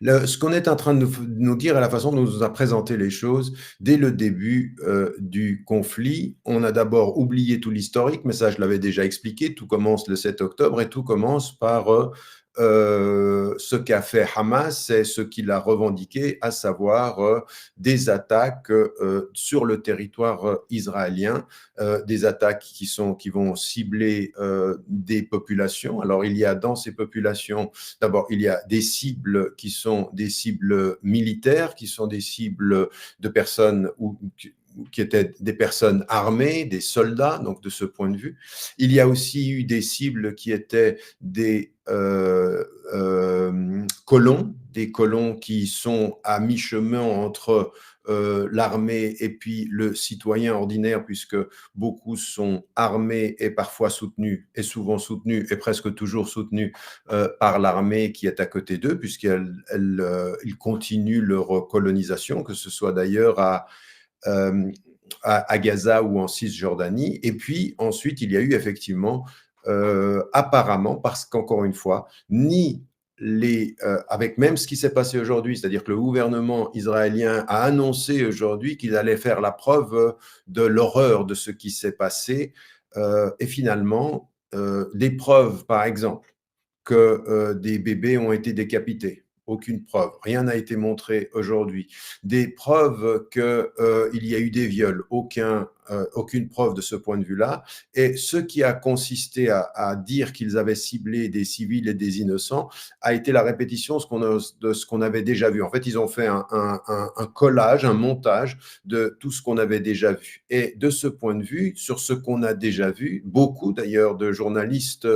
Ce qu'on est en train de nous dire à la façon dont on nous a présenté les choses, dès le début du conflit, on a d'abord oublié tout l'historique, mais ça je l'avais déjà expliqué, tout commence le 7 octobre et tout commence par ce qu'a fait Hamas et ce qu'il a revendiqué, à savoir des attaques sur le territoire israélien, des attaques qui vont cibler des populations. Alors il y a dans ces populations, d'abord il y a des cibles qui sont des cibles militaires, qui sont des cibles de personnes qui étaient des personnes armées, des soldats, donc de ce point de vue. Il y a aussi eu des cibles qui étaient des des colons qui sont à mi-chemin entre l'armée et puis le citoyen ordinaire, puisque beaucoup sont armés et parfois soutenus, et souvent soutenus, et presque toujours soutenus par l'armée qui est à côté d'eux, puisqu'ils continuent leur colonisation, que ce soit d'ailleurs euh, à Gaza ou en Cisjordanie. Et puis ensuite, il y a eu effectivement, apparemment, parce qu'encore une fois, ni avec même ce qui s'est passé aujourd'hui, c'est-à-dire que le gouvernement israélien a annoncé aujourd'hui qu'il allait faire la preuve de l'horreur de ce qui s'est passé, et finalement, des preuves, par exemple, que des bébés ont été décapités. Aucune preuve, rien n'a été montré aujourd'hui. Des preuves qu'il y a eu des viols, aucune preuve de ce point de vue-là. Et ce qui a consisté à dire qu'ils avaient ciblé des civils et des innocents a été la répétition de ce qu'on avait déjà vu. En fait, ils ont fait un collage, un montage de tout ce qu'on avait déjà vu. Et de ce point de vue, sur ce qu'on a déjà vu, beaucoup d'ailleurs de journalistes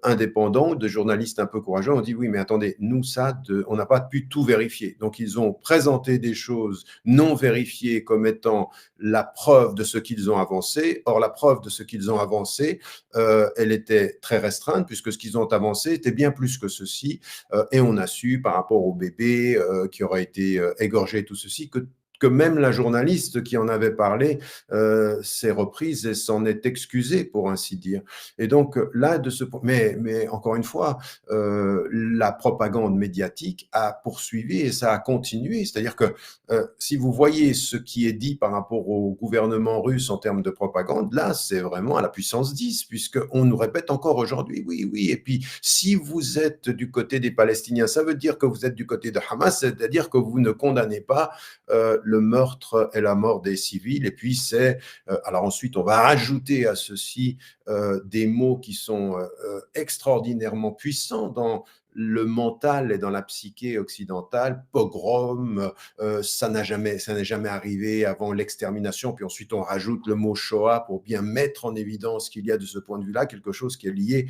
indépendants, de journalistes un peu courageux, ont dit oui, mais attendez, nous, on n'a pas pu tout vérifier. Donc, ils ont présenté des choses non vérifiées comme étant la preuve de ce qu'ils ont avancé. Or, la preuve de ce qu'ils ont avancé, elle était très restreinte, puisque ce qu'ils ont avancé était bien plus que ceci. Et on a su, par rapport au bébé qui aurait été égorgé, tout ceci, que même la journaliste qui en avait parlé s'est reprise et s'en est excusée, pour ainsi dire. Et donc là, mais encore une fois, la propagande médiatique a poursuivi et ça a continué. C'est-à-dire que si vous voyez ce qui est dit par rapport au gouvernement russe en termes de propagande, là, c'est vraiment à la puissance 10, puisqu'on nous répète encore aujourd'hui, oui, oui. Et puis, si vous êtes du côté des Palestiniens, ça veut dire que vous êtes du côté de Hamas, c'est-à-dire que vous ne condamnez pas le meurtre et la mort des civils. Et puis, alors ensuite, on va ajouter à ceci des mots qui sont extraordinairement puissants dans le mental et dans la psyché occidentale. Pogrom, ça n'est jamais arrivé avant l'extermination. Puis ensuite, on rajoute le mot Shoah pour bien mettre en évidence qu'il y a de ce point de vue-là quelque chose qui est lié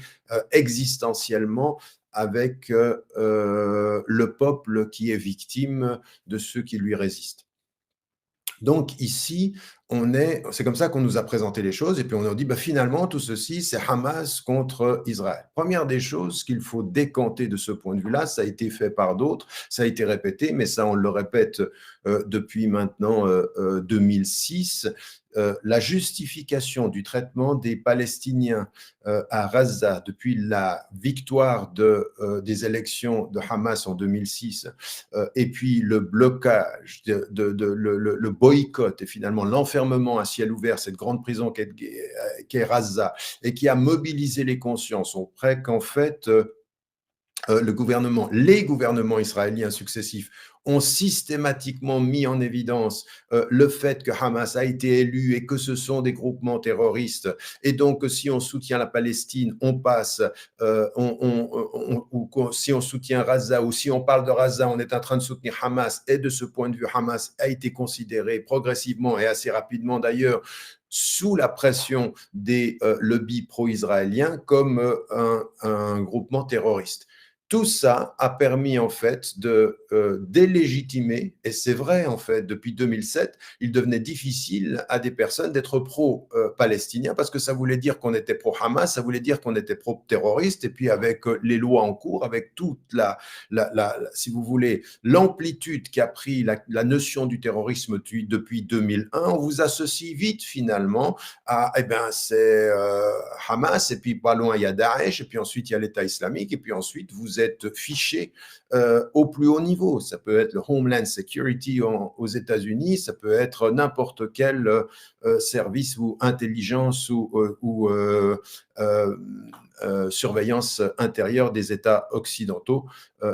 existentiellement avec le peuple qui est victime de ceux qui lui résistent. Donc ici, c'est comme ça qu'on nous a présenté les choses, et puis on a dit, bah, finalement, tout ceci, c'est Hamas contre Israël. Première des choses qu'il faut décanter de ce point de vue-là, ça a été fait par d'autres, ça a été répété, mais ça, on le répète depuis maintenant 2006. La justification du traitement des Palestiniens à Gaza depuis la victoire des élections de Hamas en 2006, et puis le blocage, le boycott et finalement l'enfermement à ciel ouvert, cette grande prison qu'est Gaza, et qui a mobilisé les consciences auprès qu'en fait, les gouvernements israéliens successifs ont systématiquement mis en évidence le fait que Hamas a été élu et que ce sont des groupements terroristes. Et donc, si on soutient la Palestine, on passe, ou si on soutient Gaza, ou si on parle de Gaza, on est en train de soutenir Hamas. Et de ce point de vue, Hamas a été considéré progressivement et assez rapidement d'ailleurs, sous la pression des lobbies pro-israéliens, comme un groupement terroriste. Tout ça a permis en fait de délégitimer, et c'est vrai en fait, depuis 2007, il devenait difficile à des personnes d'être pro-palestiniens parce que ça voulait dire qu'on était pro-Hamas, ça voulait dire qu'on était pro-terroriste, et puis avec les lois en cours, avec toute si vous voulez, l'amplitude qu'a pris la notion du terrorisme depuis 2001, on vous associe vite finalement à, eh ben c'est Hamas, et puis pas loin il y a Daesh, et puis ensuite il y a l'État islamique, et puis ensuite vous vous êtes fiché au plus haut niveau. Ça peut être le Homeland Security aux États-Unis, ça peut être n'importe quel service ou intelligence euh, surveillance intérieure des États occidentaux.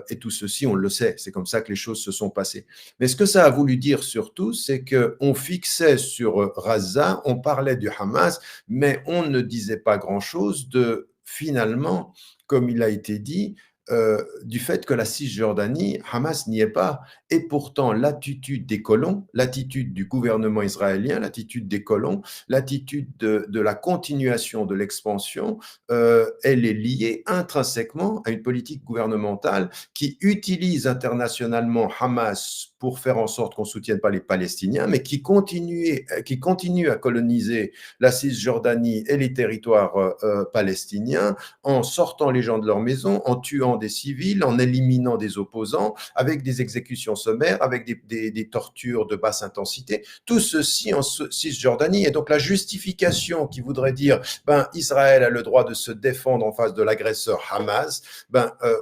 Et tout ceci, on le sait, c'est comme ça que les choses se sont passées. Mais ce que ça a voulu dire surtout, c'est qu'on fixait sur Gaza, on parlait du Hamas, mais on ne disait pas grand-chose de, finalement, comme il a été dit, du fait que la Cisjordanie, Hamas n'y est pas. Et pourtant, l'attitude des colons, l'attitude du gouvernement israélien, l'attitude des colons, l'attitude de la continuation de l'expansion, elle est liée intrinsèquement à une politique gouvernementale qui utilise internationalement Hamas pour faire en sorte qu'on ne soutienne pas les Palestiniens, mais qui continue à coloniser la Cisjordanie et les territoires palestiniens en sortant les gens de leur maison, en tuant des civils, en éliminant des opposants, avec des exécutions sommaires, avec des tortures de basse intensité. Tout ceci en Cisjordanie. Et donc la justification qui voudrait dire Israël a le droit de se défendre en face de l'agresseur Hamas,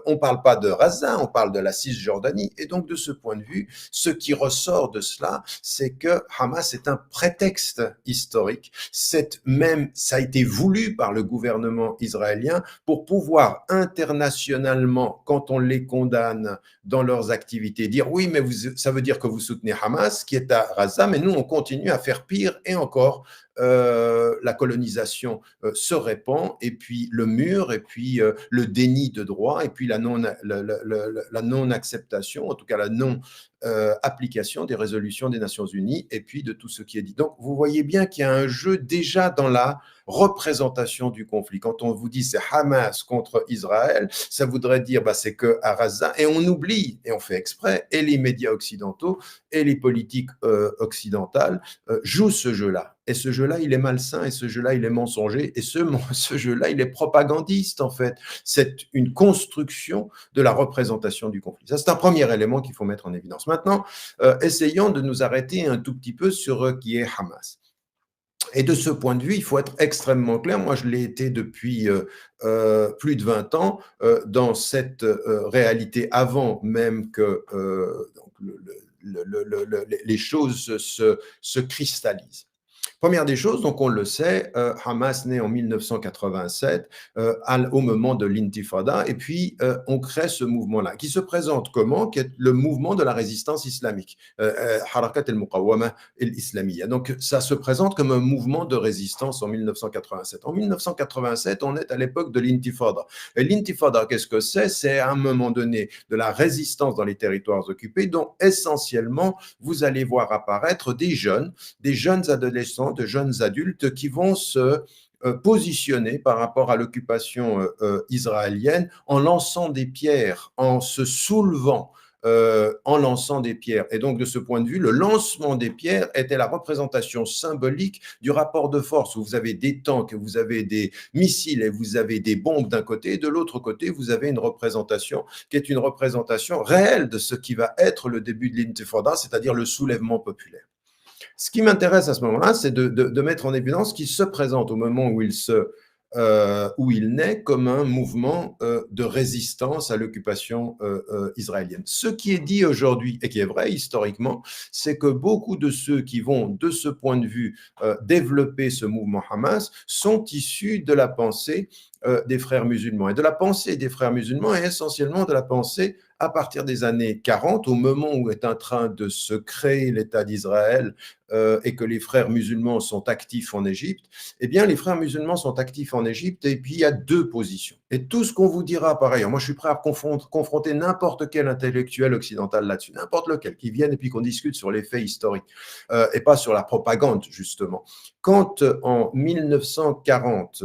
on ne parle pas de Gaza, on parle de la Cisjordanie. Et donc de ce point de vue, ce qui ressort de cela, c'est que Hamas est un prétexte historique. Ça a été voulu par le gouvernement israélien pour pouvoir internationalement, quand on les condamne dans leurs activités, dire oui, mais ça veut dire que vous soutenez Hamas, qui est à Gaza, mais nous, on continue à faire pire et encore. La colonisation se répand, et puis le mur, et puis le déni de droit, et puis la non-acceptation, en tout cas la non-application des résolutions des Nations Unies, et puis de tout ce qui est dit. Donc, vous voyez bien qu'il y a un jeu déjà dans la représentation du conflit. Quand on vous dit c'est Hamas contre Israël, ça voudrait dire c'est que à Gaza, et on oublie, et on fait exprès, et les médias occidentaux et les politiques occidentales jouent ce jeu-là. Et ce jeu-là, il est malsain, et ce jeu-là, il est mensonger, et ce jeu-là, il est propagandiste, en fait. C'est une construction de la représentation du conflit. Ça, c'est un premier élément qu'il faut mettre en évidence. Maintenant, essayons de nous arrêter un tout petit peu sur qui est Hamas. Et de ce point de vue, il faut être extrêmement clair. Moi, je l'ai été depuis plus de 20 ans dans cette réalité avant même que donc les choses se cristallisent. Première des choses, donc on le sait, Hamas naît en 1987 au moment de l'Intifada, et puis on crée ce mouvement-là, qui se présente comment? Qui est le mouvement de la résistance islamique, Harakat al-Muqawama al-Islamiyya. Donc ça se présente comme un mouvement de résistance en 1987. En 1987, on est à l'époque de l'Intifada. Et l'Intifada, qu'est-ce que c'est? C'est à un moment donné de la résistance dans les territoires occupés, dont essentiellement vous allez voir apparaître des jeunes adolescents, de jeunes adultes qui vont se positionner par rapport à l'occupation israélienne en lançant des pierres, en se soulevant en lançant des pierres. Et donc, de ce point de vue, le lancement des pierres était la représentation symbolique du rapport de force, où vous avez des tanks, vous avez des missiles et vous avez des bombes d'un côté, et de l'autre côté, vous avez une représentation qui est une représentation réelle de ce qui va être le début de l'Intifada, c'est-à-dire le soulèvement populaire. Ce qui m'intéresse à ce moment-là, c'est de mettre en évidence qu'il se présente au moment où il naît comme un mouvement de résistance à l'occupation israélienne. Ce qui est dit aujourd'hui, et qui est vrai historiquement, c'est que beaucoup de ceux qui vont, de ce point de vue, développer ce mouvement Hamas sont issus de la pensée des frères musulmans. Et de la pensée des frères musulmans, et essentiellement de la pensée à partir des années 40, au moment où est en train de se créer l'État d'Israël et que les frères musulmans sont actifs en Égypte, eh bien, les frères musulmans sont actifs en Égypte, et puis il y a deux positions. Et tout ce qu'on vous dira, par ailleurs, moi je suis prêt à confronter n'importe quel intellectuel occidental là-dessus, n'importe lequel, qui vienne et puis qu'on discute sur les faits historiques, et pas sur la propagande, justement. Quand en 1940,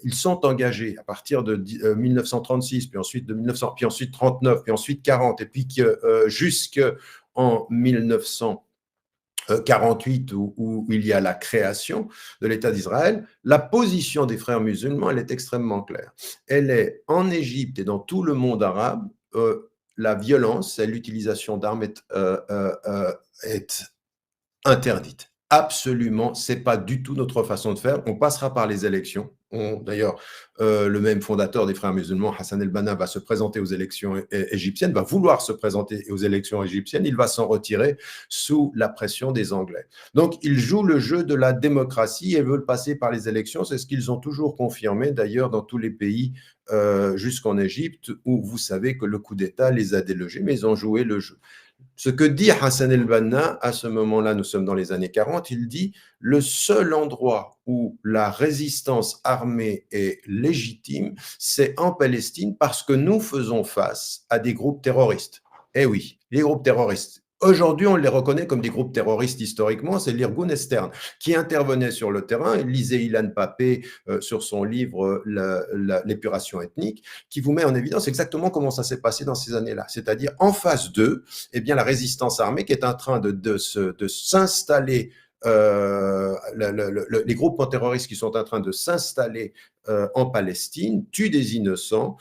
ils sont engagés à partir de 1936, puis ensuite de 1900, puis ensuite 39, puis ensuite 40, et puis jusqu'en 1948 où il y a la création de l'État d'Israël, la position des frères musulmans, elle est extrêmement claire. Elle est en Égypte et dans tout le monde arabe, la violence et l'utilisation d'armes est interdite. Absolument, c'est pas du tout notre façon de faire. On passera par les élections. D'ailleurs, le même fondateur des Frères musulmans, Hassan el-Banna, va se présenter aux élections égyptiennes, va vouloir se présenter aux élections égyptiennes, il va s'en retirer sous la pression des Anglais. Donc, ils jouent le jeu de la démocratie et veulent passer par les élections. C'est ce qu'ils ont toujours confirmé, d'ailleurs, dans tous les pays, jusqu'en Égypte, où vous savez que le coup d'État les a délogés, mais ils ont joué le jeu. Ce que dit Hassan el-Banna, à ce moment-là, nous sommes dans les années 40, il dit « Le seul endroit où la résistance armée est légitime, c'est en Palestine parce que nous faisons face à des groupes terroristes. » Eh oui, les groupes terroristes. Aujourd'hui, on les reconnaît comme des groupes terroristes historiquement, c'est l'Irgun Estern qui intervenait sur le terrain. Lisez Ilan Pappé sur son livre L'épuration ethnique, qui vous met en évidence exactement comment ça s'est passé dans ces années-là. C'est-à-dire, en phase 2, eh bien, la résistance armée qui est en train de s'installer, les groupes terroristes qui sont en train de s'installer en Palestine, tuent des innocents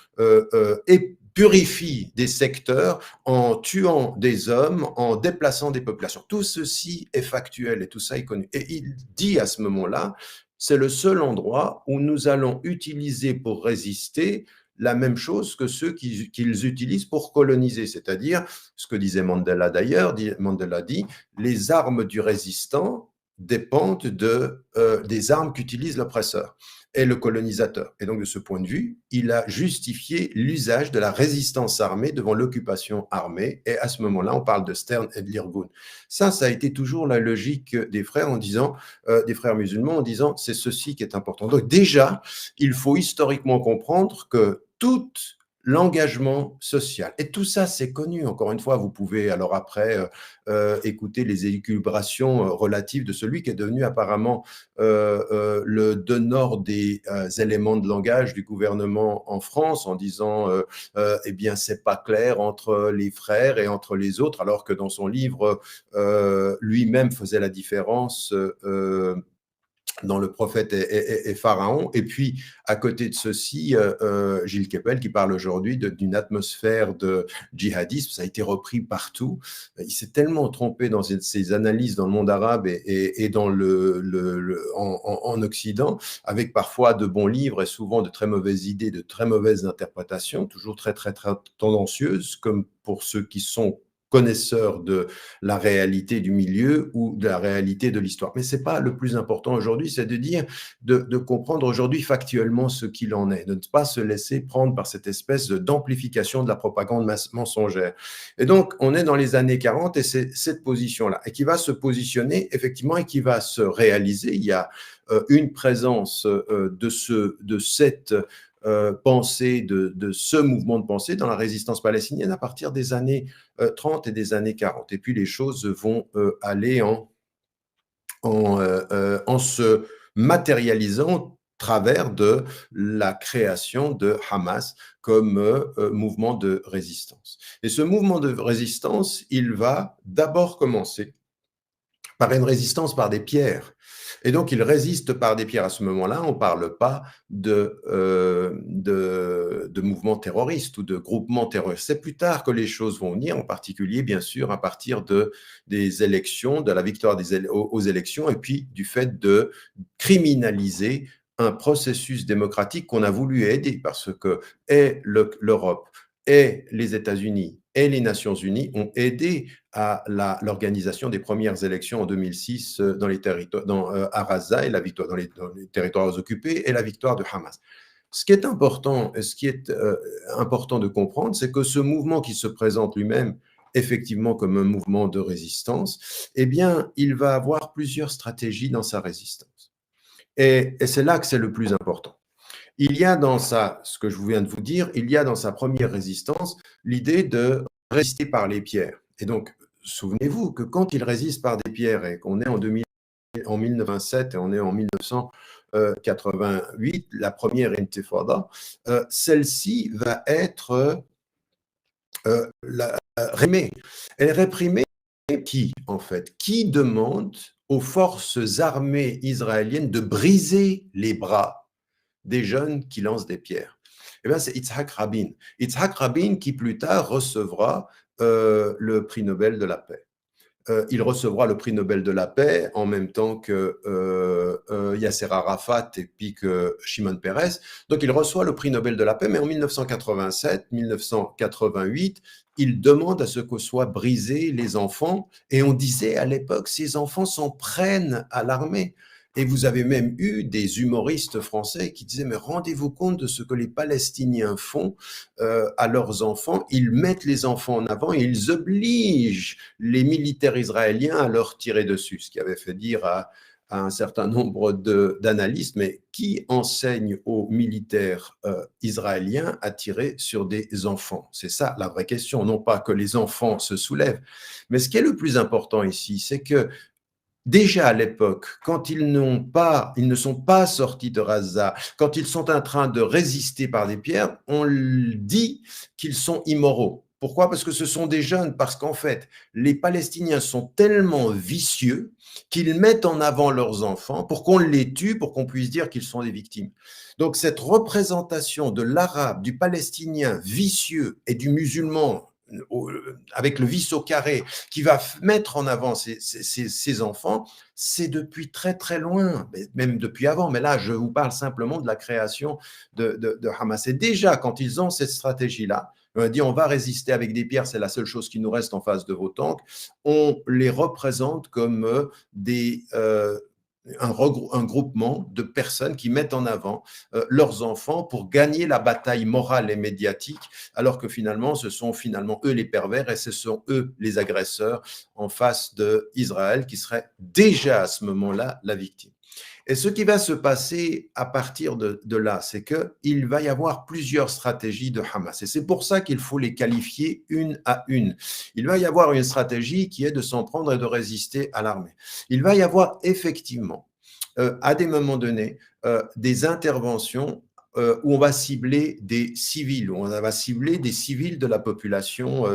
et purifient des secteurs en tuant des hommes, en déplaçant des populations. Tout ceci est factuel et tout ça est connu. Et il dit à ce moment-là, c'est le seul endroit où nous allons utiliser pour résister la même chose que ceux qu'ils utilisent pour coloniser, c'est-à-dire ce que disait Mandela d'ailleurs, Mandela dit, les armes du résistant dépendent des armes qu'utilise l'oppresseur et le colonisateur. Et donc, de ce point de vue, il a justifié l'usage de la résistance armée devant l'occupation armée. Et à ce moment-là, on parle de Stern et de l'Irgun. Ça a été toujours la logique des frères en disant, des frères musulmans en disant, c'est ceci qui est important. Donc déjà, il faut historiquement comprendre que tout l'engagement social. Et tout ça, c'est connu. Encore une fois, vous pouvez alors après écouter les élucubrations relatives de celui qui est devenu apparemment le donneur des éléments de langage du gouvernement en France en disant eh bien, c'est pas clair entre les frères et entre les autres, alors que dans son livre, lui-même faisait la différence dans le prophète et Pharaon. Et puis, à côté de ceci, Gilles Kepel, qui parle aujourd'hui d'une atmosphère de djihadisme, ça a été repris partout. Il s'est tellement trompé dans ses analyses dans le monde arabe et dans en Occident, avec parfois de bons livres et souvent de très mauvaises idées, de très mauvaises interprétations, toujours très, très, très tendancieuses, comme pour ceux qui sont connaisseurs de la réalité du milieu ou de la réalité de l'histoire. Mais ce n'est pas le plus important aujourd'hui, c'est de dire, de comprendre aujourd'hui factuellement ce qu'il en est, de ne pas se laisser prendre par cette espèce d'amplification de la propagande mensongère. Et donc, on est dans les années 40 et c'est cette position-là, et qui va se positionner effectivement et qui va se réaliser. Il y a une présence de cette pensée, de ce mouvement de pensée dans la résistance palestinienne à partir des années 30 et des années 40. Et puis les choses vont aller en se matérialisant au travers de la création de Hamas comme mouvement de résistance. Et ce mouvement de résistance, il va d'abord commencer par une résistance par des pierres. Et donc, il résiste par des pierres. À ce moment-là, on ne parle pas de mouvements terroristes ou de groupements terroristes. C'est plus tard que les choses vont venir, en particulier, bien sûr, à partir des élections, de la victoire aux élections, et puis du fait de criminaliser un processus démocratique qu'on a voulu aider, parce que l'Europe et les États-Unis et les Nations Unies ont aidé à l'organisation des premières élections en 2006 dans les territoires, à Gaza, et la victoire dans les territoires occupés et la victoire de Hamas. Ce qui est important de comprendre, c'est que ce mouvement qui se présente lui-même effectivement comme un mouvement de résistance, eh bien, il va avoir plusieurs stratégies dans sa résistance. Et c'est là que c'est le plus important. Il y a dans ce que je viens de vous dire, il y a dans sa première résistance l'idée de résister par les pierres. Et donc, souvenez-vous que quand il résiste par des pierres et qu'on est en 1907 et on est en 1988, la première intifada, celle-ci va être réprimée. Elle est réprimée qui, en fait? Qui demande aux forces armées israéliennes de briser les bras des jeunes qui lancent des pierres? Eh bien, c'est Yitzhak Rabin. Yitzhak Rabin qui plus tard recevra le prix Nobel de la paix. il recevra le prix Nobel de la paix en même temps que Yasser Arafat et puis que Shimon Peres. Donc il reçoit le prix Nobel de la paix, mais en 1987, 1988, il demande à ce que soient brisés les enfants. Et on disait à l'époque, ces enfants s'en prennent à l'armée. Et vous avez même eu des humoristes français qui disaient, mais rendez-vous compte de ce que les Palestiniens font à leurs enfants. Ils mettent les enfants en avant et ils obligent les militaires israéliens à leur tirer dessus, ce qui avait fait dire à un certain nombre d'analystes, mais qui enseigne aux militaires israéliens à tirer sur des enfants? C'est ça la vraie question, non pas que les enfants se soulèvent. Mais ce qui est le plus important ici, c'est que déjà à l'époque, quand ils ne sont pas sortis de Gaza, quand ils sont en train de résister par des pierres, on dit qu'ils sont immoraux. Pourquoi? Parce que ce sont des jeunes, parce qu'en fait, les Palestiniens sont tellement vicieux qu'ils mettent en avant leurs enfants pour qu'on les tue, pour qu'on puisse dire qu'ils sont des victimes. Donc cette représentation de l'arabe, du palestinien vicieux et du musulman avec le vice au carré, qui va mettre en avant ces enfants, c'est depuis très très loin, même depuis avant. Mais là, je vous parle simplement de la création de Hamas. Et déjà, quand ils ont cette stratégie-là, on dit on va résister avec des pierres, c'est la seule chose qui nous reste en face de vos tanks, on les représente comme un groupement de personnes qui mettent en avant leurs enfants pour gagner la bataille morale et médiatique, alors que finalement, ce sont finalement eux les pervers et ce sont eux les agresseurs en face d'Israël qui serait déjà à ce moment-là la victime. Et ce qui va se passer à partir de là, c'est qu'il va y avoir plusieurs stratégies de Hamas. Et c'est pour ça qu'il faut les qualifier une à une. Il va y avoir une stratégie qui est de s'en prendre et de résister à l'armée. Il va y avoir effectivement, à des moments donnés, des interventions où on va cibler des civils, où on va cibler des civils de la population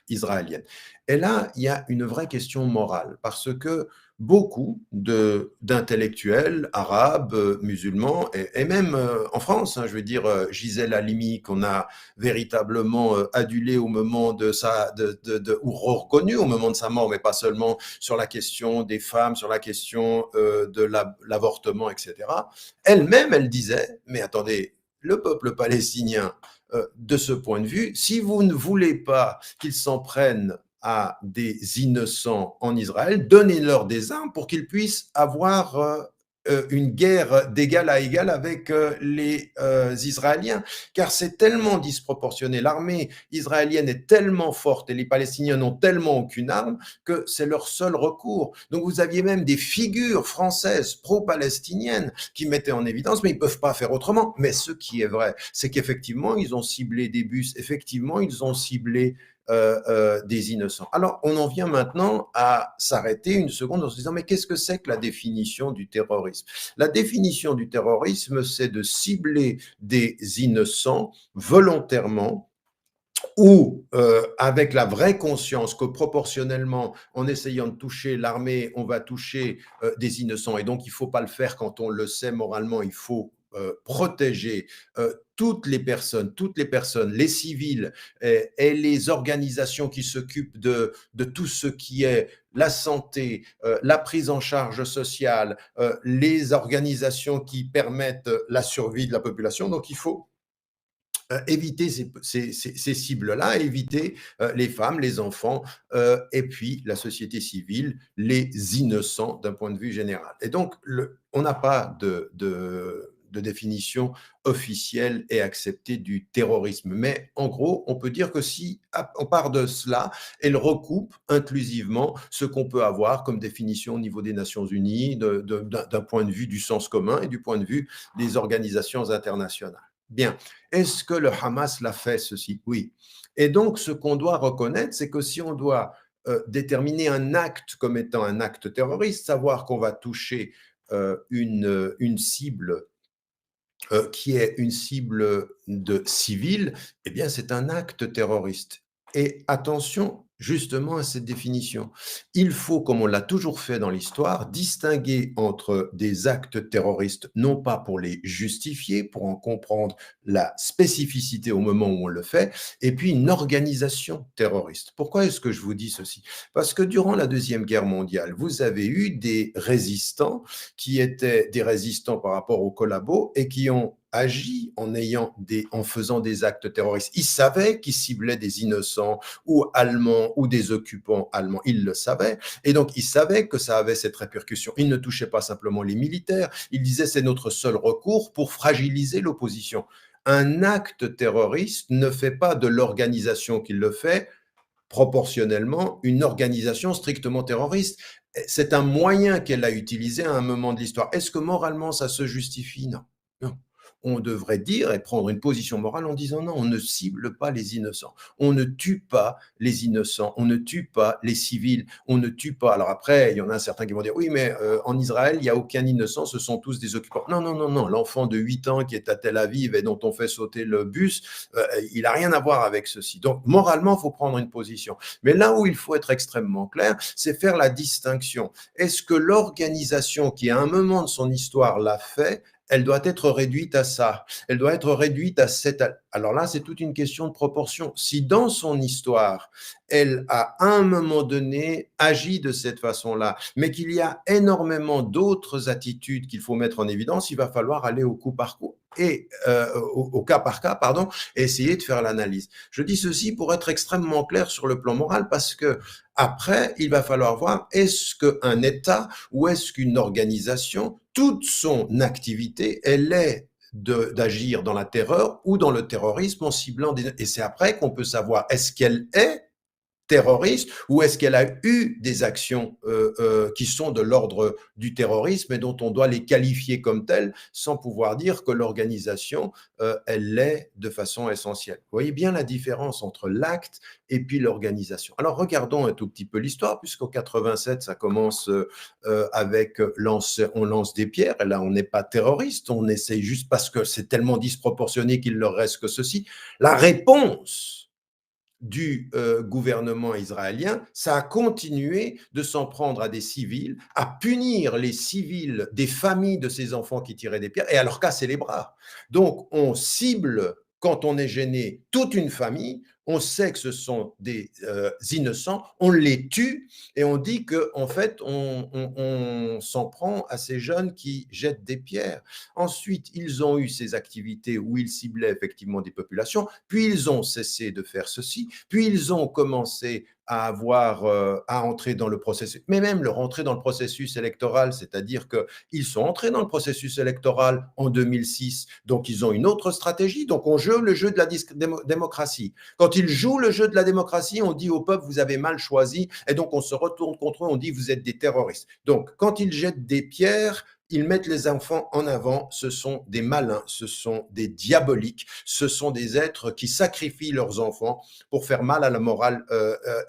israélienne. Et là, il y a une vraie question morale, parce que beaucoup d'intellectuels arabes, musulmans, et même en France, hein, je veux dire, Gisèle Halimi, qu'on a véritablement adulé au moment ou reconnu au moment de sa mort, mais pas seulement sur la question des femmes, sur la question de l'avortement, etc. Elle-même, elle disait, mais attendez, le peuple palestinien, de ce point de vue, si vous ne voulez pas qu'ils s'en prennent à des innocents en Israël, donnez-leur des armes pour qu'ils puissent avoir une guerre d'égal à égal avec les Israéliens, car c'est tellement disproportionné. L'armée israélienne est tellement forte et les Palestiniens n'ont tellement aucune arme que c'est leur seul recours. Donc vous aviez même des figures françaises pro-palestiniennes qui mettaient en évidence, mais ils ne peuvent pas faire autrement. Mais ce qui est vrai, c'est qu'effectivement, ils ont ciblé des bus, effectivement, ils ont ciblé des innocents. Alors, on en vient maintenant à s'arrêter une seconde en se disant, mais qu'est-ce que c'est que la définition du terrorisme? La définition du terrorisme, c'est de cibler des innocents volontairement ou avec la vraie conscience que proportionnellement, en essayant de toucher l'armée, on va toucher des innocents. Et donc, il ne faut pas le faire quand on le sait moralement, il faut protéger toutes les personnes, les civils et les organisations qui s'occupent de tout ce qui est la santé, la prise en charge sociale, les organisations qui permettent la survie de la population. Donc, il faut éviter ces cibles-là, éviter les femmes, les enfants, et puis la société civile, les innocents d'un point de vue général. Et donc, on n'a pas de définition officielle et acceptée du terrorisme. Mais en gros, on peut dire que si on part de cela, elle recoupe inclusivement ce qu'on peut avoir comme définition au niveau des Nations Unies, d'un point de vue du sens commun et du point de vue des organisations internationales. Bien. Est-ce que le Hamas l'a fait, ceci? Oui. Et donc, ce qu'on doit reconnaître, c'est que si on doit déterminer un acte comme étant un acte terroriste, savoir qu'on va toucher une cible qui est une cible de civils, eh bien, c'est un acte terroriste. Et attention, justement à cette définition. Il faut, comme on l'a toujours fait dans l'histoire, distinguer entre des actes terroristes, non pas pour les justifier, pour en comprendre la spécificité au moment où on le fait, et puis une organisation terroriste. Pourquoi est-ce que je vous dis ceci? Parce que durant la Deuxième Guerre mondiale, vous avez eu des résistants qui étaient des résistants par rapport aux collabos et qui ont agi en faisant des actes terroristes. Ils savaient qu'ils ciblaient des innocents ou allemands ou des occupants allemands. Ils le savaient. Et donc, ils savaient que ça avait cette répercussion. Ils ne touchaient pas simplement les militaires. Ils disaient c'est notre seul recours pour fragiliser l'opposition. Un acte terroriste ne fait pas de l'organisation qui le fait proportionnellement une organisation strictement terroriste. C'est un moyen qu'elle a utilisé à un moment de l'histoire. Est-ce que moralement ça se justifie? Non. Non. On devrait dire et prendre une position morale en disant non, on ne cible pas les innocents. On ne tue pas les innocents. On ne tue pas les civils. On ne tue pas. Alors après, il y en a certains qui vont dire oui, mais en Israël, il n'y a aucun innocent. Ce sont tous des occupants. Non, non, non, non. L'enfant de 8 ans qui est à Tel Aviv et dont on fait sauter le bus, il n'a rien à voir avec ceci. Donc, moralement, il faut prendre une position. Mais là où il faut être extrêmement clair, c'est faire la distinction. Est-ce que l'organisation qui, à un moment de son histoire, l'a fait, elle doit être réduite à ça. Elle doit être réduite à cette... Alors là, c'est toute une question de proportion. Si dans son histoire, elle a à un moment donné agi de cette façon-là, mais qu'il y a énormément d'autres attitudes qu'il faut mettre en évidence, il va falloir aller au coup par coup et au cas par cas, pardon, et essayer de faire l'analyse. Je dis ceci pour être extrêmement clair sur le plan moral, parce que après, il va falloir voir est-ce qu'un État ou est-ce qu'une organisation, toute son activité, elle est d'agir dans la terreur ou dans le terrorisme en ciblant des... Et c'est après qu'on peut savoir est-ce qu'elle est terroriste ou est-ce qu'elle a eu des actions qui sont de l'ordre du terrorisme et dont on doit les qualifier comme telles sans pouvoir dire que l'organisation, elle l'est de façon essentielle. Vous voyez bien la différence entre l'acte et puis l'organisation. Alors regardons un tout petit peu l'histoire, puisqu'en 87, ça commence avec on lance des pierres, et là on n'est pas terroriste, on essaye juste parce que c'est tellement disproportionné qu'il leur reste que ceci. La réponse du gouvernement israélien, ça a continué de s'en prendre à des civils, à punir les civils des familles de ces enfants qui tiraient des pierres et à leur casser les bras. Donc, on cible, quand on est gêné, toute une famille, on sait que ce sont des innocents, on les tue et on dit qu'en fait, on s'en prend à ces jeunes qui jettent des pierres. Ensuite, ils ont eu ces activités où ils ciblaient effectivement des populations, puis ils ont cessé de faire ceci, puis ils ont commencé à entrer dans le processus, mais même leur entrée dans le processus électoral, c'est-à-dire qu'ils sont entrés dans le processus électoral en 2006, donc ils ont une autre stratégie, donc on joue le jeu de la démocratie. Quand ils jouent le jeu de la démocratie, on dit au peuple, vous avez mal choisi, et donc on se retourne contre eux, on dit, vous êtes des terroristes. Donc, quand ils jettent des pierres, ils mettent les enfants en avant, ce sont des malins, ce sont des diaboliques, ce sont des êtres qui sacrifient leurs enfants pour faire mal à la morale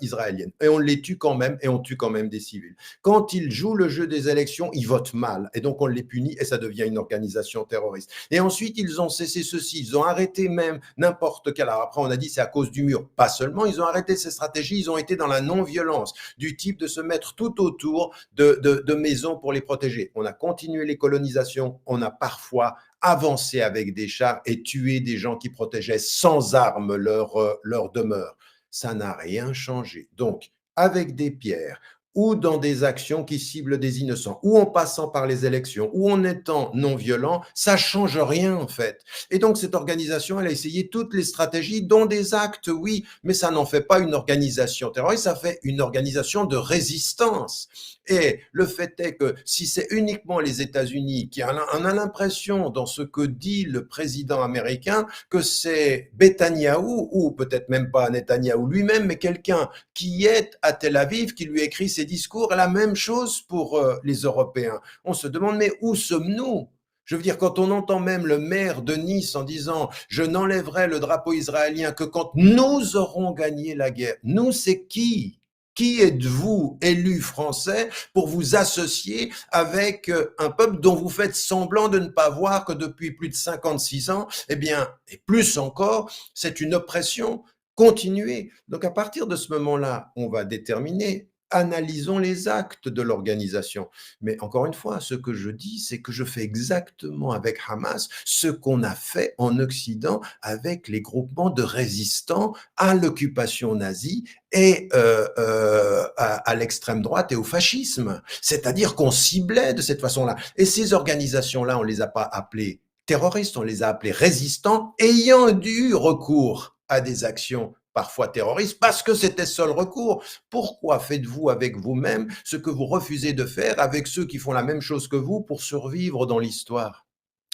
israélienne. Et on les tue quand même, et on tue quand même des civils. Quand ils jouent le jeu des élections, ils votent mal, et donc on les punit, et ça devient une organisation terroriste. Et ensuite, ils ont cessé ceci, ils ont arrêté même n'importe quel... Alors après, on a dit c'est à cause du mur. Pas seulement, ils ont arrêté ces stratégies, ils ont été dans la non-violence, du type de se mettre tout autour de maisons pour les protéger. On a continué les colonisations, on a parfois avancé avec des chars et tué des gens qui protégeaient sans armes leur demeure. Ça n'a rien changé. Donc, avec des pierres, ou dans des actions qui ciblent des innocents, ou en passant par les élections, ou en étant non violent, ça change rien en fait. Et donc cette organisation, elle a essayé toutes les stratégies, dont des actes, oui, mais ça n'en fait pas une organisation terroriste, ça fait une organisation de résistance. Et le fait est que si c'est uniquement les États-Unis qui en a l'impression dans ce que dit le président américain que c'est Netanyahou, ou peut-être même pas Netanyahou lui-même, mais quelqu'un qui est à Tel Aviv, qui lui écrit ses discours, et la même chose pour les Européens. On se demande, mais où sommes-nous? Je veux dire, quand on entend même le maire de Nice en disant « Je n'enlèverai le drapeau israélien que quand nous aurons gagné la guerre », nous, c'est qui? Qui êtes-vous, élus français, pour vous associer avec un peuple dont vous faites semblant de ne pas voir que depuis plus de 56 ans, eh bien, et plus encore, c'est une oppression continuer. Donc à partir de ce moment-là, on va déterminer, analysons les actes de l'organisation. Mais encore une fois, ce que je dis, c'est que je fais exactement avec Hamas ce qu'on a fait en Occident avec les groupements de résistants à l'occupation nazie et à l'extrême droite et au fascisme. C'est-à-dire qu'on ciblait de cette façon-là. Et ces organisations-là, on ne les a pas appelées terroristes, on les a appelés résistants, ayant eu recours à des actions parfois terroristes, parce que c'était seul recours. Pourquoi faites-vous avec vous-même ce que vous refusez de faire avec ceux qui font la même chose que vous pour survivre dans l'histoire?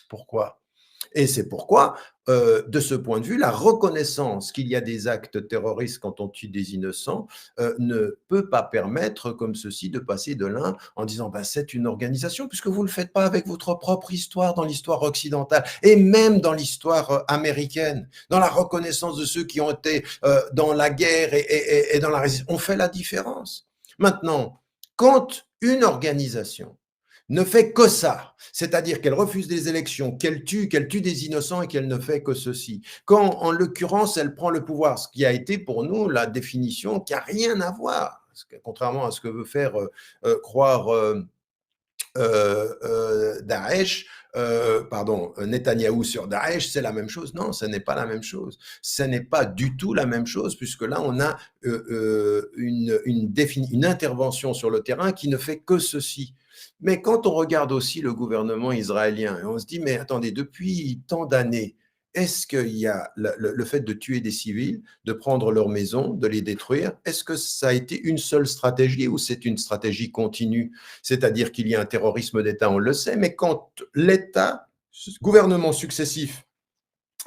Pourquoi? Et c'est pourquoi, de ce point de vue, la reconnaissance qu'il y a des actes terroristes quand on tue des innocents, ne peut pas permettre comme ceci de passer de l'un en disant: «Bah, c'est une organisation», puisque vous ne le faites pas avec votre propre histoire, dans l'histoire occidentale et même dans l'histoire, américaine, dans la reconnaissance de ceux qui ont été, dans la guerre et dans la résistance. On fait la différence. Maintenant, quand une organisation ne fait que ça, c'est-à-dire qu'elle refuse des élections, qu'elle tue des innocents et qu'elle ne fait que ceci. Quand, en l'occurrence, elle prend le pouvoir, ce qui a été pour nous la définition qui n'a rien à voir, contrairement à ce que veut faire croire Daesh, pardon, Netanyahou sur Daesh, c'est la même chose. Non, ce n'est pas la même chose. Ce n'est pas du tout la même chose, puisque là, on a une intervention sur le terrain qui ne fait que ceci. Mais quand on regarde aussi le gouvernement israélien, on se dit, mais attendez, depuis tant d'années, est-ce qu'il y a le fait de tuer des civils, de prendre leurs maisons, de les détruire, est-ce que ça a été une seule stratégie ou c'est une stratégie continue? C'est-à-dire qu'il y a un terrorisme d'État, on le sait, mais quand l'État, gouvernement successif,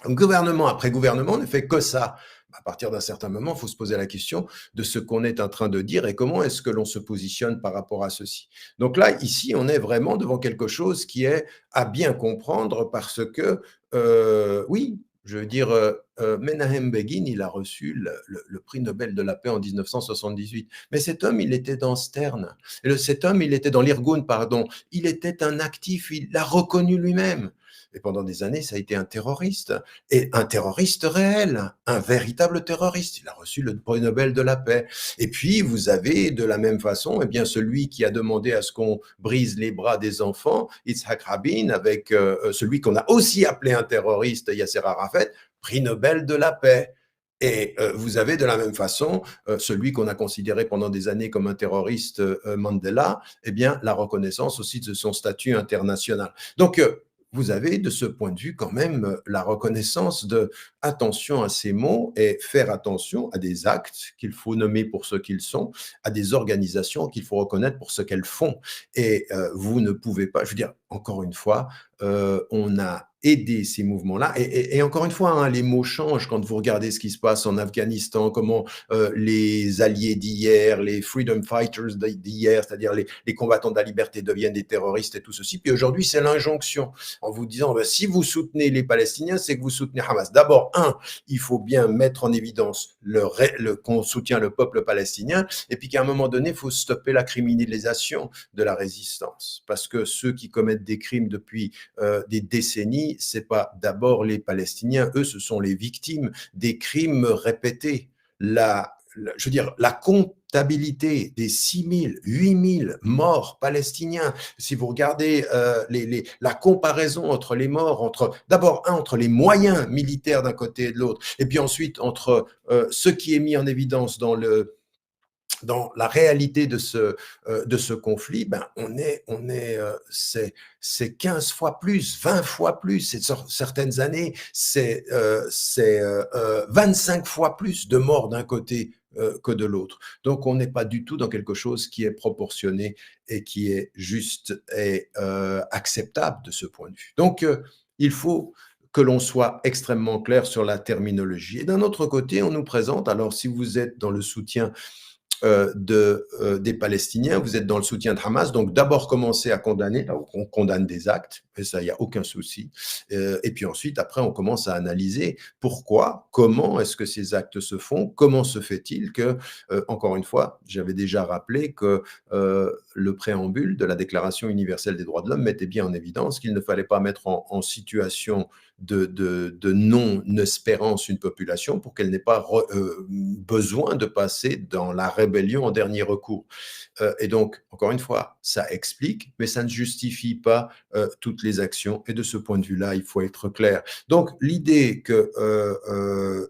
gouvernement après gouvernement, ne fait que ça, à partir d'un certain moment, il faut se poser la question de ce qu'on est en train de dire et comment est-ce que l'on se positionne par rapport à ceci. Donc là, ici, on est vraiment devant quelque chose qui est à bien comprendre parce que, oui, je veux dire, Menahem Begin, il a reçu le prix Nobel de la paix en 1978. Mais cet homme, il était dans Stern. Cet homme, il était dans l'Irgun, pardon. Il était un actif, il l'a reconnu lui-même. Et pendant des années, ça a été un terroriste. Et un terroriste réel, un véritable terroriste. Il a reçu le prix Nobel de la paix. Et puis, vous avez de la même façon, eh bien, celui qui a demandé à ce qu'on brise les bras des enfants, Yitzhak Rabin, avec celui qu'on a aussi appelé un terroriste, Yasser Arafat, prix Nobel de la paix. Et vous avez de la même façon celui qu'on a considéré pendant des années comme un terroriste, Mandela, eh bien, la reconnaissance aussi de son statut international. Donc, vous avez de ce point de vue quand même la reconnaissance de attention à ces mots et faire attention à des actes qu'il faut nommer pour ce qu'ils sont, à des organisations qu'il faut reconnaître pour ce qu'elles font. Et vous ne pouvez pas, je veux dire, encore une fois, on a aidé ces mouvements-là. Et encore une fois, hein, les mots changent quand vous regardez ce qui se passe en Afghanistan, comment les alliés d'hier, les freedom fighters d'hier, c'est-à-dire les combattants de la liberté deviennent des terroristes et tout ceci. Puis aujourd'hui, c'est l'injonction en vous disant, ben, si vous soutenez les Palestiniens, c'est que vous soutenez Hamas. D'abord, il faut bien mettre en évidence qu'on soutient le peuple palestinien et puis qu'à un moment donné, il faut stopper la criminalisation de la résistance. Parce que ceux qui commettent des crimes depuis des décennies, c'est pas d'abord les Palestiniens, eux, ce sont les victimes des crimes répétés. Je veux dire, la comptabilité des 6 000, 8 000 morts palestiniens, si vous regardez la comparaison entre les morts, d'abord entre les moyens militaires d'un côté et de l'autre, et puis ensuite entre ce qui est mis en évidence dans la réalité de ce conflit, ben c'est 15 fois plus, 20 fois plus. Certaines années, c'est 25 fois plus de morts d'un côté que de l'autre. Donc, on n'est pas du tout dans quelque chose qui est proportionné et qui est juste et acceptable de ce point de vue. Donc, il faut que l'on soit extrêmement clair sur la terminologie. Et d'un autre côté, on nous présente, alors si vous êtes dans le soutien des Palestiniens, vous êtes dans le soutien de Hamas, donc d'abord commencez à condamner, là où on condamne des actes, et ça, il n'y a aucun souci. Et puis ensuite, après, on commence à analyser pourquoi, comment est-ce que ces actes se font, comment se fait-il que, encore une fois, j'avais déjà rappelé que le préambule de la Déclaration universelle des droits de l'homme mettait bien en évidence qu'il ne fallait pas mettre en situation de non-espérance une population pour qu'elle n'ait pas besoin de passer dans la rébellion en dernier recours. Et donc, encore une fois, ça explique, mais ça ne justifie pas toutes les actions. Et de ce point de vue-là, il faut être clair. Donc, l'idée que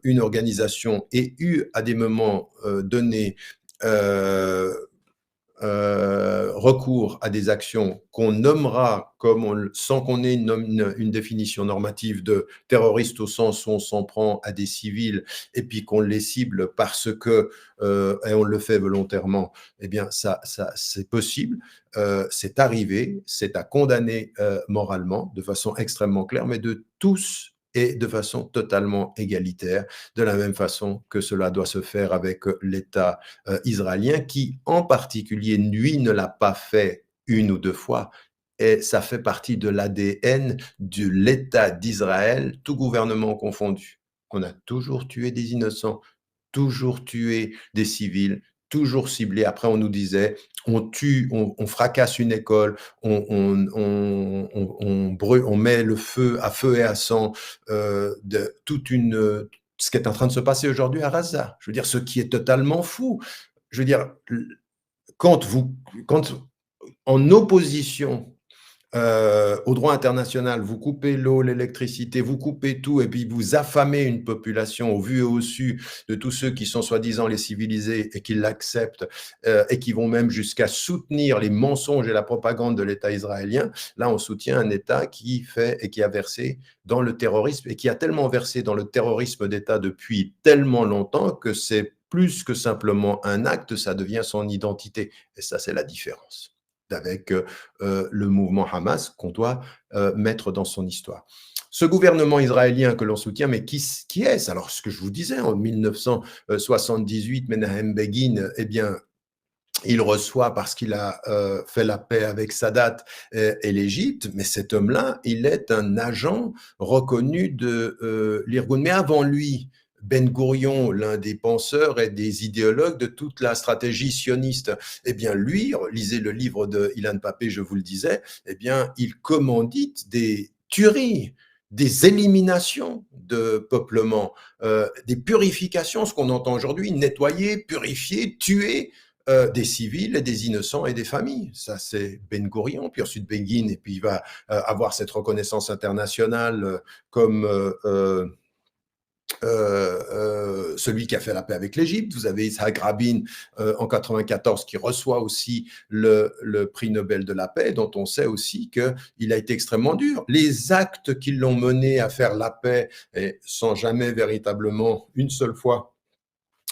une organisation ait eu à des moments donnés euh, recours à des actions qu'on nommera comme sans qu'on ait une définition normative de terroriste au sens où on s'en prend à des civils et puis qu'on les cible parce que et on le fait volontairement, eh bien ça c'est possible, c'est arrivé, c'est à condamner moralement de façon extrêmement claire, mais de tous et de façon totalement égalitaire, de la même façon que cela doit se faire avec l'État israélien qui, en particulier, lui, ne l'a pas fait une ou deux fois. Et ça fait partie de l'ADN de l'État d'Israël, tout gouvernement confondu. On a toujours tué des innocents, toujours tué des civils, toujours ciblé. Après, on nous disait, on tue, on fracasse une école, brûle, on met le feu à feu et à sang de toute une ce qui est en train de se passer aujourd'hui à Gaza. Je veux dire, ce qui est totalement fou. Je veux dire, quand vous, quand en opposition au droit international, vous coupez l'eau, l'électricité, vous coupez tout, et puis vous affamez une population au vu et au su de tous ceux qui sont soi-disant les civilisés et qui l'acceptent, et qui vont même jusqu'à soutenir les mensonges et la propagande de l'État israélien. Là, on soutient un État qui fait et qui a versé dans le terrorisme, et qui a tellement versé dans le terrorisme d'État depuis tellement longtemps que c'est plus que simplement un acte, ça devient son identité. Et ça, c'est la différence avec le mouvement Hamas qu'on doit mettre dans son histoire. Ce gouvernement israélien que l'on soutient, mais qui est-ce? Alors, ce que je vous disais, en 1978, Menahem Begin, eh bien, il reçoit parce qu'il a fait la paix avec Sadat et l'Égypte, mais cet homme-là, il est un agent reconnu de l'Irgun. Mais avant lui, Ben Gourion, l'un des penseurs et des idéologues de toute la stratégie sioniste, eh bien lui, lisez le livre de Ilan Pappé, je vous le disais, eh bien il commandite des tueries, des éliminations de peuplement, des purifications, ce qu'on entend aujourd'hui, nettoyer, purifier, tuer des civils et des innocents et des familles. Ça, c'est Ben Gourion, puis ensuite Begin, et puis il va avoir cette reconnaissance internationale comme celui qui a fait la paix avec l'Égypte. Vous avez Isaac Rabin en 94 qui reçoit aussi le prix Nobel de la paix, dont on sait aussi qu'il a été extrêmement dur. Les actes qui l'ont mené à faire la paix, et sans jamais véritablement une seule fois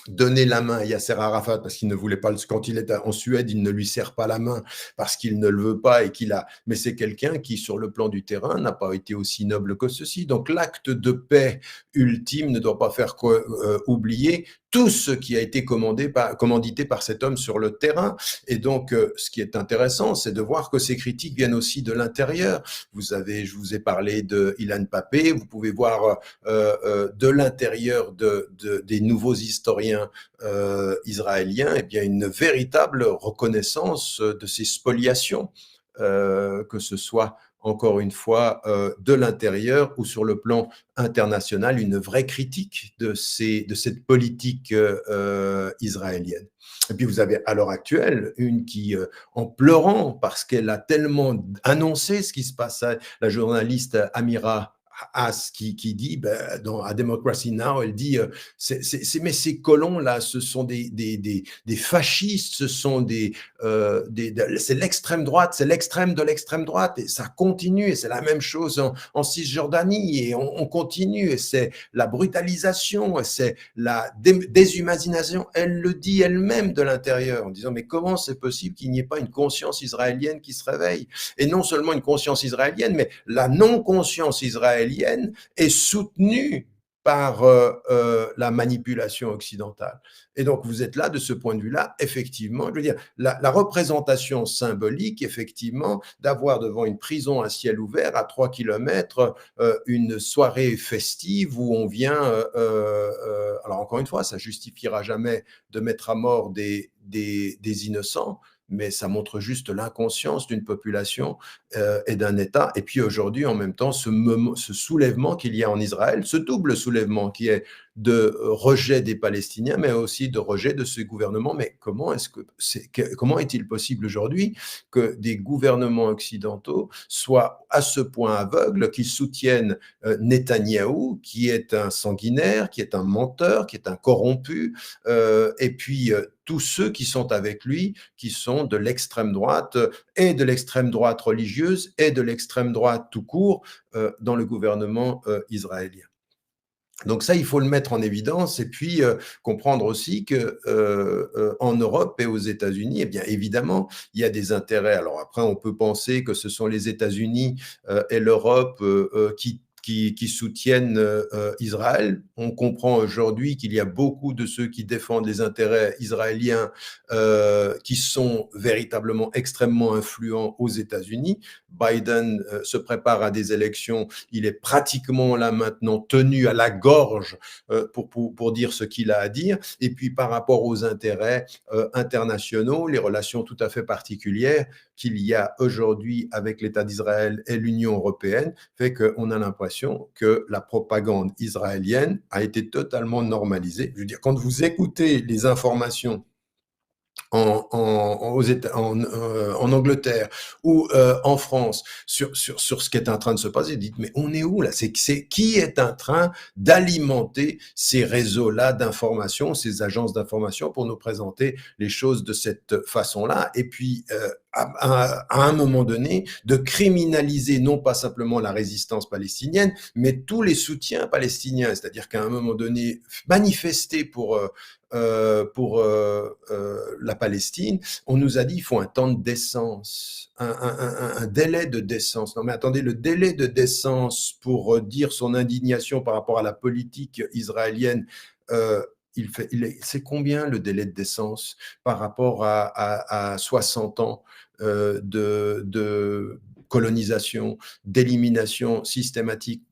donner la main à Yasser Arafat parce qu'il ne voulait pas, quand il est en Suède, il ne lui serre pas la main parce qu'il ne le veut pas et qu'il a, mais c'est quelqu'un qui, sur le plan du terrain, n'a pas été aussi noble que ceci. Donc, l'acte de paix ultime ne doit pas faire oublier tout ce qui a été commandité par cet homme sur le terrain. Et donc, ce qui est intéressant, c'est de voir que ces critiques viennent aussi de l'intérieur. Je vous ai parlé de Ilan Pappé, vous pouvez voir de l'intérieur des nouveaux historiens israéliens, eh bien, une véritable reconnaissance de ces spoliations, que ce soit encore une fois de l'intérieur ou sur le plan international, une vraie critique de cette politique israélienne. Et puis vous avez à l'heure actuelle une qui, en pleurant parce qu'elle a tellement annoncé ce qui se passe, la journaliste Amira Haas qui dit, dans A Democracy Now, elle dit, mais ces colons-là, ce sont des fascistes, ce sont c'est l'extrême droite, c'est l'extrême de l'extrême droite, et ça continue, et c'est la même chose en Cisjordanie, et on continue, et c'est la brutalisation, et c'est la déshumanisation. Elle le dit elle-même de l'intérieur, en disant, mais comment c'est possible qu'il n'y ait pas une conscience israélienne qui se réveille? Et non seulement une conscience israélienne, mais la non-conscience israélienne est soutenue par la manipulation occidentale. Et donc, vous êtes là, de ce point de vue-là, effectivement, je veux dire, la représentation symbolique, effectivement, d'avoir devant une prison à ciel ouvert, à 3 kilomètres, une soirée festive où on vient, alors encore une fois, ça justifiera jamais de mettre à mort des innocents, mais ça montre juste l'inconscience d'une population et d'un État. Et puis aujourd'hui, en même temps, ce soulèvement qu'il y a en Israël, ce double soulèvement qui est de rejet des Palestiniens, mais aussi de rejet de ce gouvernement. Mais comment est-il possible aujourd'hui que des gouvernements occidentaux soient à ce point aveugles qu'ils soutiennent Netanyahou, qui est un sanguinaire, qui est un menteur, qui est un corrompu, et puis tous ceux qui sont avec lui, qui sont de l'extrême droite et de l'extrême droite religieuse et de l'extrême droite tout court dans le gouvernement israélien. Donc ça, il faut le mettre en évidence et puis comprendre aussi que en Europe et aux États-Unis, eh bien évidemment, il y a des intérêts. Alors après, on peut penser que ce sont les États-Unis et l'Europe qui soutiennent Israël. On comprend aujourd'hui qu'il y a beaucoup de ceux qui défendent les intérêts israéliens qui sont véritablement extrêmement influents aux États-Unis. Biden se prépare à des élections, il est pratiquement là maintenant tenu à la gorge pour dire ce qu'il a à dire. Et puis par rapport aux intérêts internationaux, les relations tout à fait particulières qu'il y a aujourd'hui avec l'État d'Israël et l'Union européenne, fait qu'on a l'impression que la propagande israélienne a été totalement normalisée. Je veux dire, quand vous écoutez les informations en Angleterre ou en France sur ce qui est en train de se passer, dites mais on est où là? C'est qui est en train d'alimenter ces réseaux-là d'information, ces agences d'information pour nous présenter les choses de cette façon-là? Et puis à un moment donné, de criminaliser non pas simplement la résistance palestinienne, mais tous les soutiens palestiniens, c'est-à-dire qu'à un moment donné, manifester pour la Palestine, on nous a dit il faut un temps de décence, un délai de décence. Non mais attendez, le délai de décence pour dire son indignation par rapport à la politique israélienne, c'est combien le délai de décence par rapport à 60 ans de colonisation, d'élimination systématique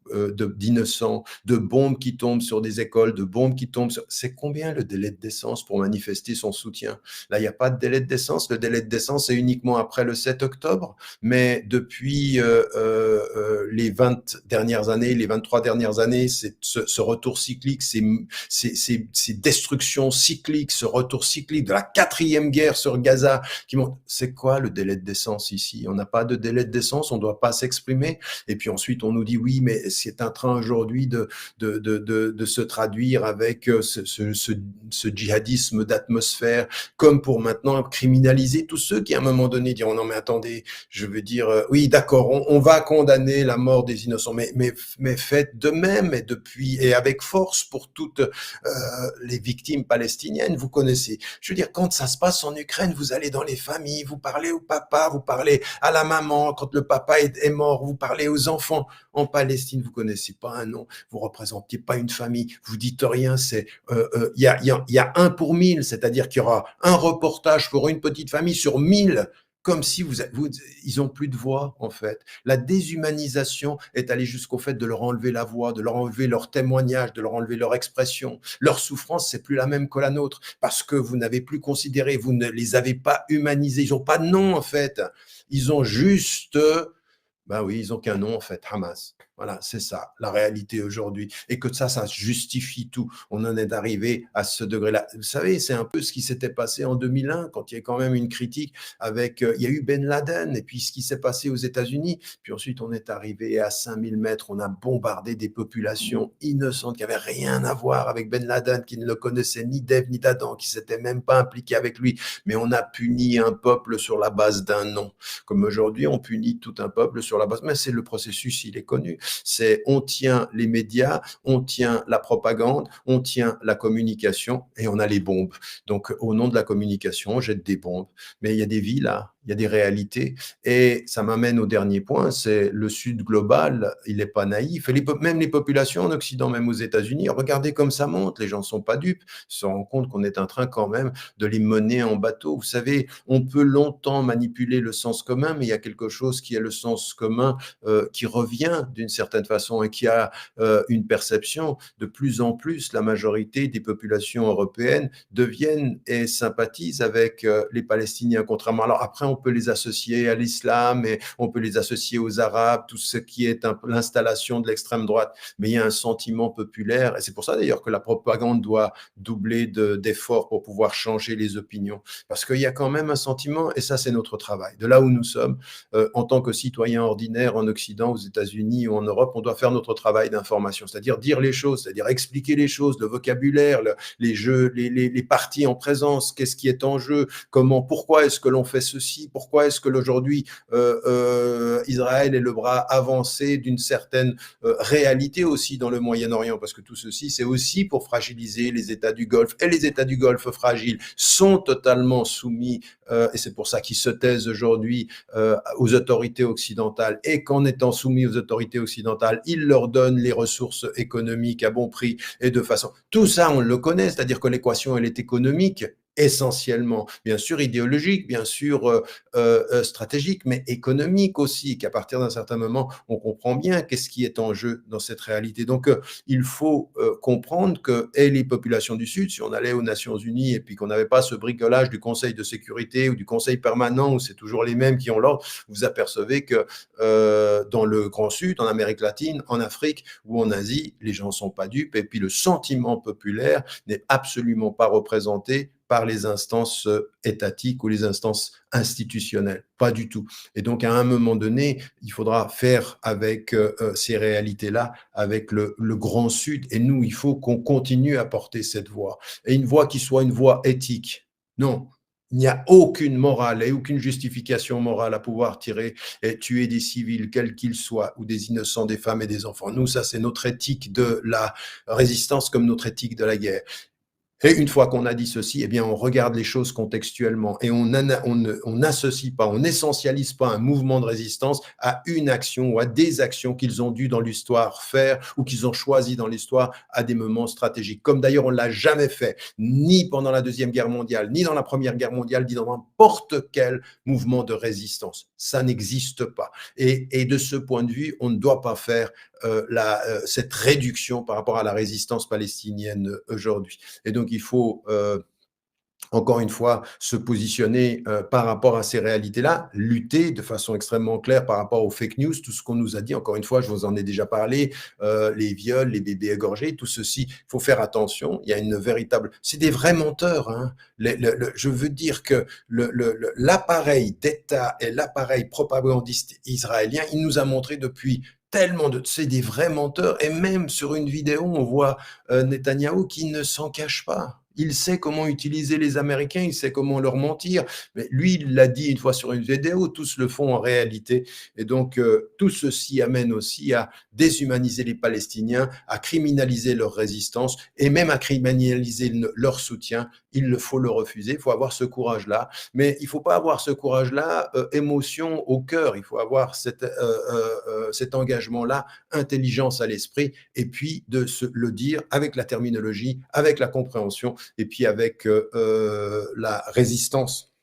d'innocents, de bombes qui tombent sur des écoles, de bombes qui tombent sur... C'est combien le délai de décence pour manifester son soutien? Là, il n'y a pas de délai de décence. Le délai de décence est uniquement après le 7 octobre. Mais depuis les 20 dernières années, les 23 dernières années, ce retour cyclique, ces destructions cycliques, ce retour cyclique de la 4e guerre sur Gaza, c'est quoi le délai de décence ici? On n'a pas de délai de décence, on ne doit pas s'exprimer. Et puis ensuite, on nous dit oui, mais c'est en train aujourd'hui de se traduire avec ce djihadisme d'atmosphère, comme pour maintenant criminaliser tous ceux qui, à un moment donné, diront non mais attendez, je veux dire, oui d'accord, on va condamner la mort des innocents, mais faites de même et avec force pour toutes les victimes palestiniennes. Vous connaissez, je veux dire, quand ça se passe en Ukraine, vous allez dans les familles, vous parlez au papa, vous parlez à la maman, quand le papa est mort, vous parlez aux enfants. En Palestine, vous connaissez pas un nom, vous représentez pas une famille, vous dites rien, il y a un pour 1000, c'est-à-dire qu'il y aura un reportage pour une petite famille sur 1000, comme si ils ont plus de voix, en fait. La déshumanisation est allée jusqu'au fait de leur enlever la voix, de leur enlever leur témoignage, de leur enlever leur expression. Leur souffrance, c'est plus la même que la nôtre, parce que vous n'avez plus considéré, vous ne les avez pas humanisés, ils ont pas de nom, en fait. Ils ont juste ben oui, ils ont qu'un nom en fait, Hamas. Voilà, c'est ça, la réalité aujourd'hui. Et que ça justifie tout. On en est arrivé à ce degré-là. Vous savez, c'est un peu ce qui s'était passé en 2001, quand il y a quand même une critique avec... il y a eu Ben Laden, et puis ce qui s'est passé aux États-Unis. Puis ensuite, on est arrivé à 5000 mètres, on a bombardé des populations innocentes qui n'avaient rien à voir avec Ben Laden, qui ne le connaissaient ni d'Ève ni d'Adam, qui ne s'étaient même pas impliqués avec lui. Mais on a puni un peuple sur la base d'un nom. Comme aujourd'hui, on punit tout un peuple sur la base... Mais c'est le processus, il est connu. C'est on tient les médias, on tient la propagande, on tient la communication et on a les bombes. Donc, au nom de la communication, on jette des bombes. Mais il y a des vies là, il y a des réalités et ça m'amène au dernier point, c'est le Sud global, il n'est pas naïf et même les populations en Occident, même aux États-Unis, regardez comme ça monte, les gens ne sont pas dupes, ils se rendent compte qu'on est en train quand même de les mener en bateau. Vous savez, on peut longtemps manipuler le sens commun, mais il y a quelque chose qui est le sens commun qui revient d'une certaine façon et qui a une perception. De plus en plus, la majorité des populations européennes deviennent et sympathisent avec les Palestiniens, contrairement. Alors après, on peut les associer à l'islam et on peut les associer aux Arabes, tout ce qui est l'installation de l'extrême droite, mais il y a un sentiment populaire et c'est pour ça d'ailleurs que la propagande doit doubler d'efforts pour pouvoir changer les opinions, parce qu'il y a quand même un sentiment, et ça c'est notre travail, de là où nous sommes, en tant que citoyens ordinaires en Occident, aux États-Unis ou en Europe, on doit faire notre travail d'information, c'est-à-dire dire les choses, c'est-à-dire expliquer les choses, le vocabulaire, les jeux, les parties en présence, qu'est-ce qui est en jeu, comment, pourquoi est-ce que l'on fait ceci, pourquoi est-ce que aujourd'hui Israël est le bras avancé d'une certaine réalité aussi dans le Moyen-Orient, parce que tout ceci, c'est aussi pour fragiliser les États du Golfe, et les États du Golfe fragiles sont totalement soumis, et c'est pour ça qu'ils se taisent aujourd'hui aux autorités occidentales, et qu'en étant soumis aux autorités occidentales, ils leur donnent les ressources économiques à bon prix et de façon... Tout ça, on le connaît, c'est-à-dire que l'équation, elle est économique, essentiellement, bien sûr idéologique, bien sûr stratégique, mais économique aussi, qu'à partir d'un certain moment, on comprend bien qu'est-ce qui est en jeu dans cette réalité. Donc, il faut comprendre que et les populations du Sud, si on allait aux Nations Unies et puis qu'on n'avait pas ce bricolage du Conseil de sécurité ou du Conseil permanent, où c'est toujours les mêmes qui ont l'ordre, vous apercevez que dans le Grand Sud, en Amérique latine, en Afrique ou en Asie, les gens ne sont pas dupes et puis le sentiment populaire n'est absolument pas représenté par les instances étatiques ou les instances institutionnelles. Pas du tout. Et donc, à un moment donné, il faudra faire avec ces réalités-là, avec le Grand Sud. Et nous, il faut qu'on continue à porter cette voix. Et une voix qui soit une voix éthique. Non, il n'y a aucune morale et aucune justification morale à pouvoir tirer et tuer des civils, quels qu'ils soient, ou des innocents, des femmes et des enfants. Nous, ça, c'est notre éthique de la résistance comme notre éthique de la guerre. Et une fois qu'on a dit ceci, eh bien, on regarde les choses contextuellement et on n'associe pas, on n'essentialise pas un mouvement de résistance à une action ou à des actions qu'ils ont dû dans l'histoire faire ou qu'ils ont choisi dans l'histoire à des moments stratégiques. Comme d'ailleurs, on ne l'a jamais fait, ni pendant la Deuxième Guerre mondiale, ni dans la Première Guerre mondiale, ni dans n'importe quel mouvement de résistance. Ça n'existe pas. Et de ce point de vue, on ne doit pas faire cette réduction par rapport à la résistance palestinienne aujourd'hui. Et donc, il faut, encore une fois, se positionner par rapport à ces réalités-là, lutter de façon extrêmement claire par rapport aux fake news, tout ce qu'on nous a dit, encore une fois, je vous en ai déjà parlé, les viols, les bébés égorgés, tout ceci, il faut faire attention, il y a une véritable... C'est des vrais menteurs, hein. Je veux dire que l'appareil d'État et l'appareil propagandiste israélien, il nous a montré depuis tellement de... C'est des vrais menteurs, et même sur une vidéo, on voit Netanyahou qui ne s'en cache pas. Il sait comment utiliser les Américains, il sait comment leur mentir. Mais lui, il l'a dit une fois sur une vidéo, tous le font en réalité. Et donc, tout ceci amène aussi à déshumaniser les Palestiniens, à criminaliser leur résistance et même à criminaliser leur soutien. Il faut le refuser, il faut avoir ce courage-là. Mais il ne faut pas avoir ce courage-là, émotion au cœur. Il faut avoir cet engagement-là, intelligence à l'esprit, et puis de le dire avec la terminologie, avec la compréhension, et puis avec la résistance,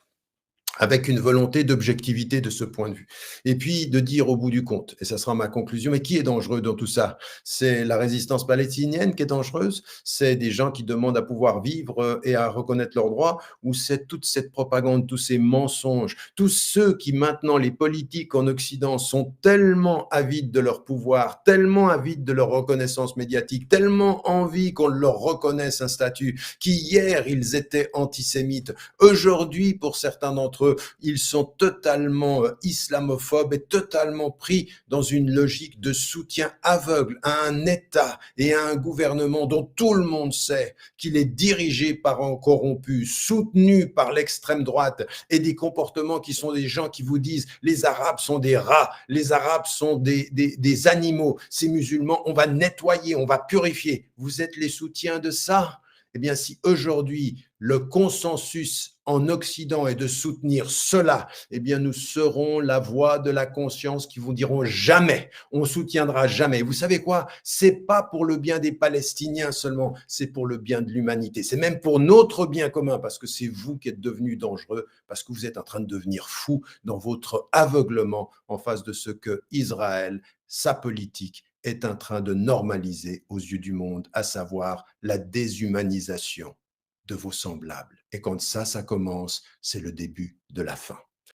avec une volonté d'objectivité de ce point de vue. Et puis de dire au bout du compte, et ça sera ma conclusion, mais qui est dangereux dans tout ça? C'est la résistance palestinienne qui est dangereuse? C'est des gens qui demandent à pouvoir vivre et à reconnaître leurs droits? Ou c'est toute cette propagande, tous ces mensonges, tous ceux qui maintenant, les politiques en Occident, sont tellement avides de leur pouvoir, tellement avides de leur reconnaissance médiatique, tellement envie qu'on leur reconnaisse un statut, qu'hier ils étaient antisémites, aujourd'hui pour certains d'entre eux, ils sont totalement islamophobes et totalement pris dans une logique de soutien aveugle à un État et à un gouvernement dont tout le monde sait qu'il est dirigé par un corrompu, soutenu par l'extrême droite et des comportements qui sont des gens qui vous disent les Arabes sont des rats, les Arabes sont des animaux, ces musulmans, on va nettoyer, on va purifier. Vous êtes les soutiens de ça? Eh bien, si aujourd'hui le consensus en Occident est de soutenir cela, eh bien, nous serons la voix de la conscience qui vous diront jamais, on soutiendra jamais. Vous savez quoi? C'est pas pour le bien des Palestiniens seulement, c'est pour le bien de l'humanité. C'est même pour notre bien commun parce que c'est vous qui êtes devenus dangereux, parce que vous êtes en train de devenir fou dans votre aveuglement en face de ce que Israël, sa politique, est en train de normaliser aux yeux du monde, à savoir la déshumanisation de vos semblables. Et quand ça commence, c'est le début de la fin.